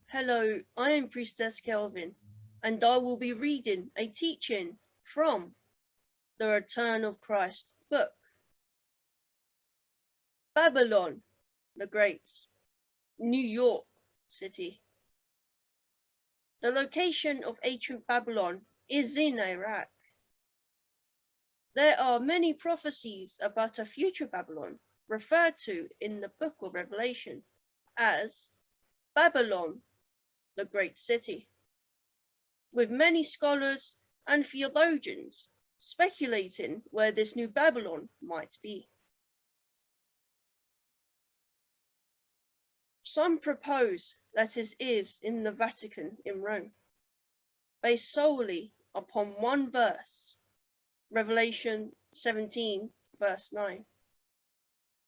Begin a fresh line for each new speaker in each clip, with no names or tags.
Hello, I am Priestess Kelvin, and I will be reading a teaching from the Return of Christ book. Babylon the Great, New York City. The location of ancient Babylon is in Iraq. There are many prophecies about a future Babylon referred to in the book of Revelation as Babylon the Great City, with many scholars and theologians speculating where this new Babylon might be. Some propose that it is in the Vatican in Rome, based solely upon one verse, Revelation 17, verse 9,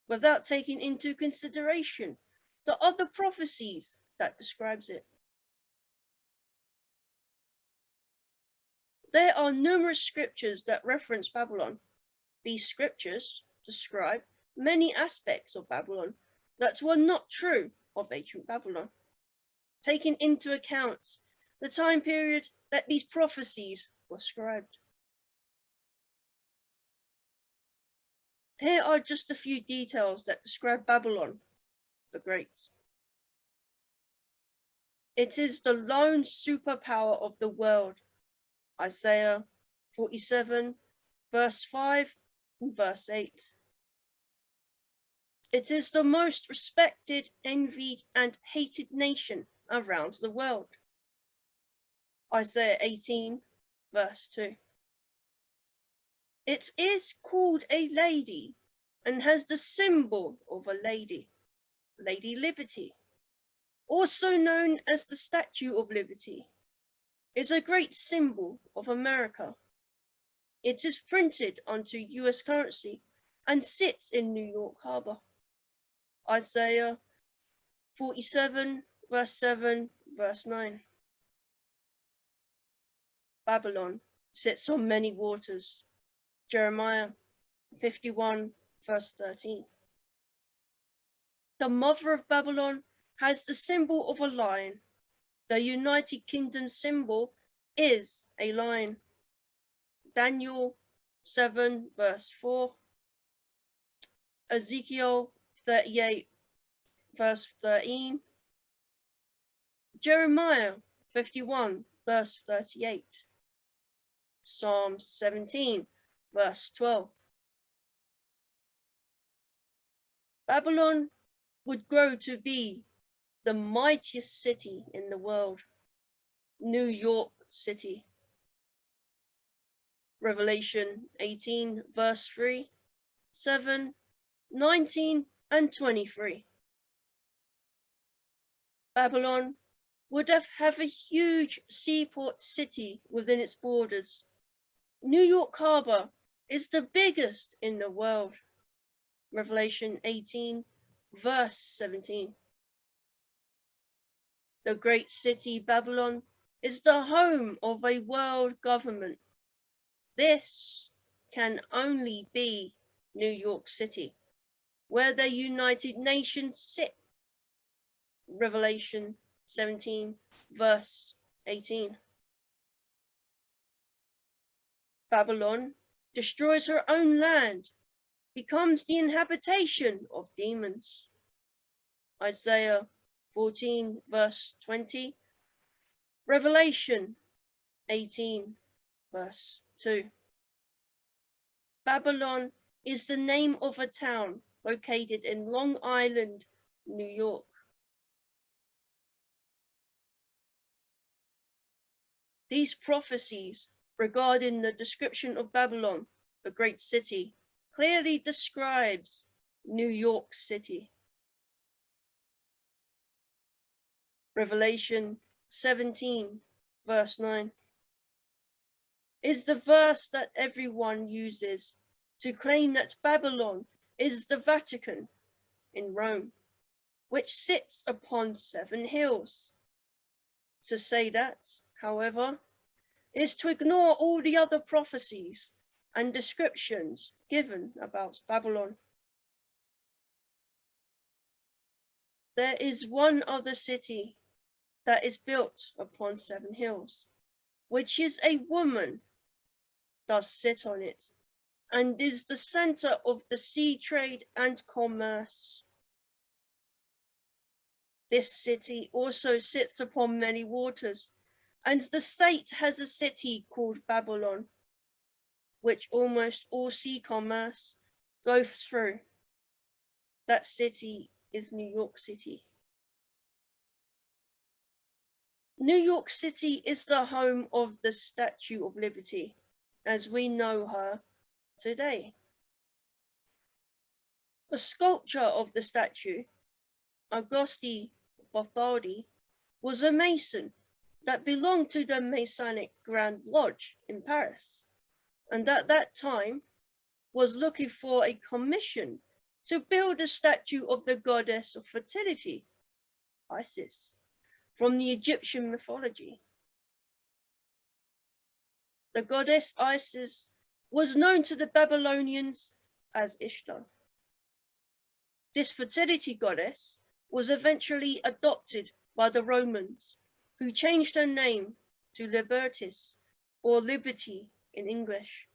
without taking into consideration the other prophecies that describes it. There are numerous scriptures that reference Babylon. These scriptures describe many aspects of Babylon that were not true of ancient Babylon, taking into account the time period that these prophecies were scribed. Here are just a few details that describe Babylon the Great. It is the lone superpower of the world, Isaiah 47, verse 5 and verse 8. It is the most respected, envied, and hated nation around the world, Isaiah 18, verse 2. It is called a lady and has the symbol of a lady, Lady Liberty, also known as the Statue of Liberty, is a great symbol of America. It is printed onto US currency and sits in New York Harbor, Isaiah 47, verse 7, verse 9. Babylon sits on many waters, Jeremiah 51, verse 13. The mother of Babylon has the symbol of a lion. The United Kingdom symbol is a lion, Daniel 7, verse 4, Ezekiel 38, verse 13, Jeremiah 51, verse 38, Psalm 17, verse 12. Babylon would grow to be the mightiest city in the world, New York City. Revelation 18, verse 3, 7, 19, and 23. Babylon would have a huge seaport city within its borders. New York Harbor is the biggest in the world, Revelation 18, verse 17. The great city Babylon is the home of a world government. This can only be New York City, where the United Nations sit, Revelation 17, verse 18. Babylon destroys her own land, becomes the inhabitation of demons, Isaiah 14, verse 20, Revelation 18, verse 2. Babylon is the name of a town located in Long Island, New York. These prophecies regarding the description of Babylon, the great city, clearly describes New York City. Revelation 17, verse 9, is the verse that everyone uses to claim that Babylon is the Vatican in Rome, which sits upon 7 hills. To say that, however, is to ignore all the other prophecies and descriptions given about Babylon. There is one other city that is built upon 7 hills, which is a woman does sit on it, and is the center of the sea trade and commerce. This city also sits upon many waters, and the state has a city called Babylon, which almost all sea commerce goes through. That city is New York City. New York City is the home of the Statue of Liberty, as we know her today. The sculptor of the statue, Auguste Bartholdi, was a Mason that belonged to the Masonic Grand Lodge in Paris, and at that time was looking for a commission to build a statue of the goddess of fertility, Isis, from the Egyptian mythology. The goddess Isis was known to the Babylonians as Ishtar. This fertility goddess was eventually adopted by the Romans, who changed her name to Libertas, or Liberty in English.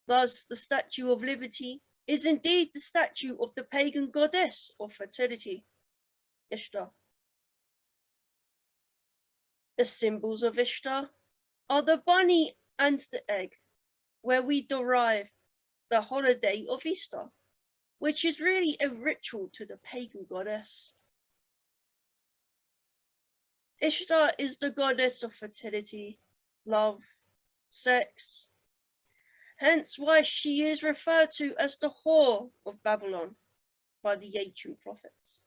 Thus, the Statue of Liberty is indeed the statue of the pagan goddess of fertility, Ishtar. The symbols of Ishtar are the bunny and the egg, where we derive the holiday of Easter, which is really a ritual to the pagan goddess. Ishtar is the goddess of fertility, love, sex, hence why she is referred to as the whore of Babylon by the ancient prophets.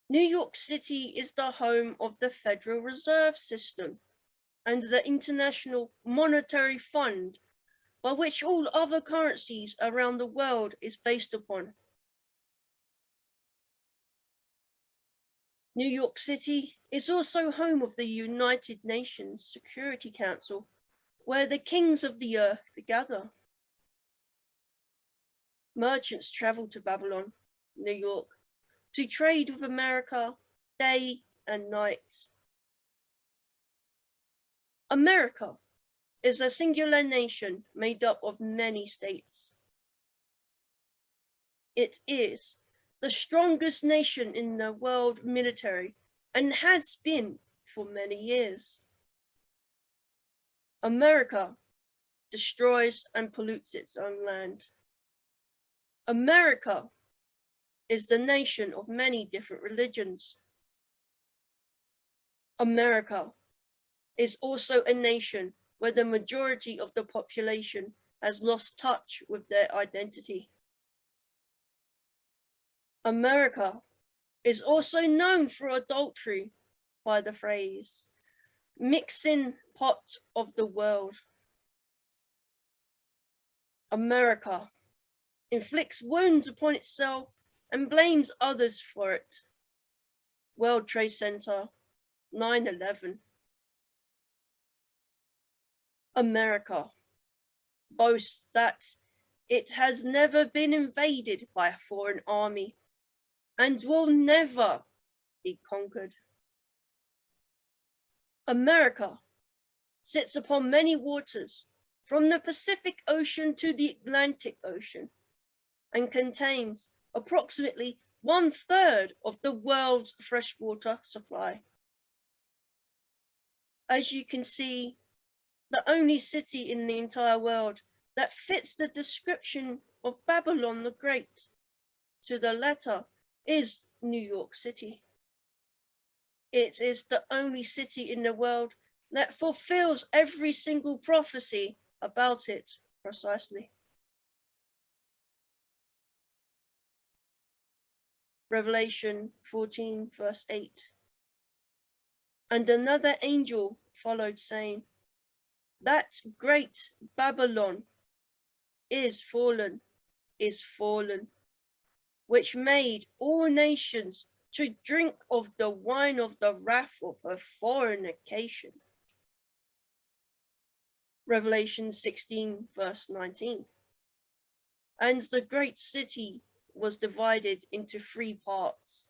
New York City is the home of the Federal Reserve System and the International Monetary Fund, by which all other currencies around the world is based upon. New York City is also home of the United Nations Security Council, where the kings of the earth gather. Merchants travel to Babylon, New York, to trade with America day and night. America is a singular nation made up of many states. It is the strongest nation in the world military and has been for many years. America destroys and pollutes its own land. America is the nation of many different religions. America is also a nation where the majority of the population has lost touch with their identity. America is also known for adultery by the phrase, mixing pot of the world. America inflicts wounds upon itself and blames others for it. World Trade Center, 9/11. America boasts that it has never been invaded by a foreign army and will never be conquered. America sits upon many waters, from the Pacific Ocean to the Atlantic Ocean, and contains approximately 1/3 of the world's freshwater supply. As you can see, the only city in the entire world that fits the description of Babylon the Great to the letter is New York City. It is the only city in the world that fulfills every single prophecy about it precisely. Revelation 14, verse 8. And another angel followed, saying, that great Babylon is fallen, which made all nations to drink of the wine of the wrath of her fornication. Revelation 16, verse 19. And the great city was divided into 3 parts,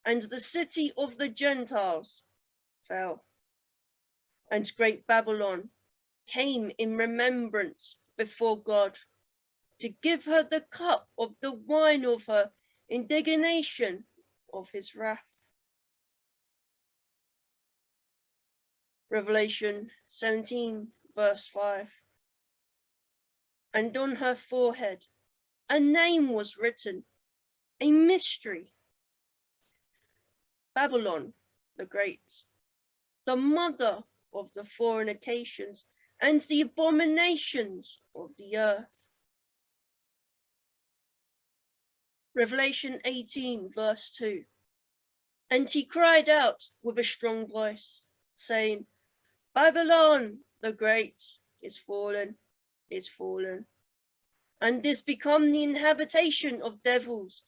and the city of the Gentiles fell. And great Babylon came in remembrance before God to give her the cup of the wine of her indignation of his wrath. Revelation 17, verse 5. And on her forehead a name was written, a mystery. Babylon the Great, the mother of the fornications and the abominations of the earth. Revelation 18, verse 2. And he cried out with a strong voice, saying, Babylon the Great is fallen, and is become the habitation of devils,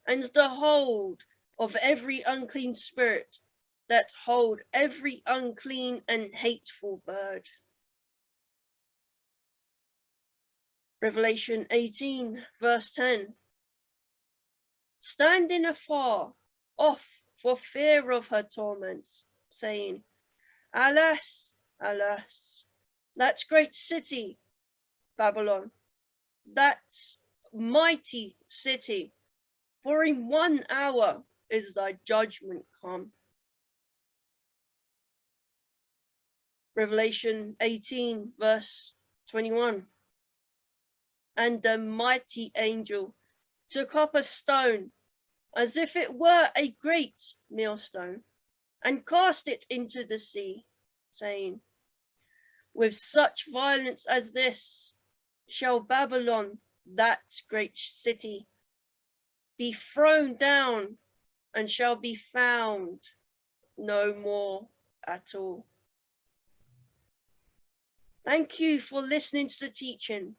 and the hold of every unclean spirit, that hold every unclean and hateful bird. Revelation 18, verse 10. Standing afar off for fear of her torments, saying, Alas, alas, that great city, Babylon, that mighty city, for in 1 hour is thy judgment come. Revelation 18, verse 21. And the mighty angel took up a stone, as if it were a great millstone, and cast it into the sea, saying, With such violence as this shall Babylon, that great city, be thrown down, and shall be found no more at all. Thank you for listening to the teaching.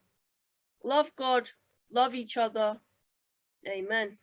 Love God, love each other. Amen.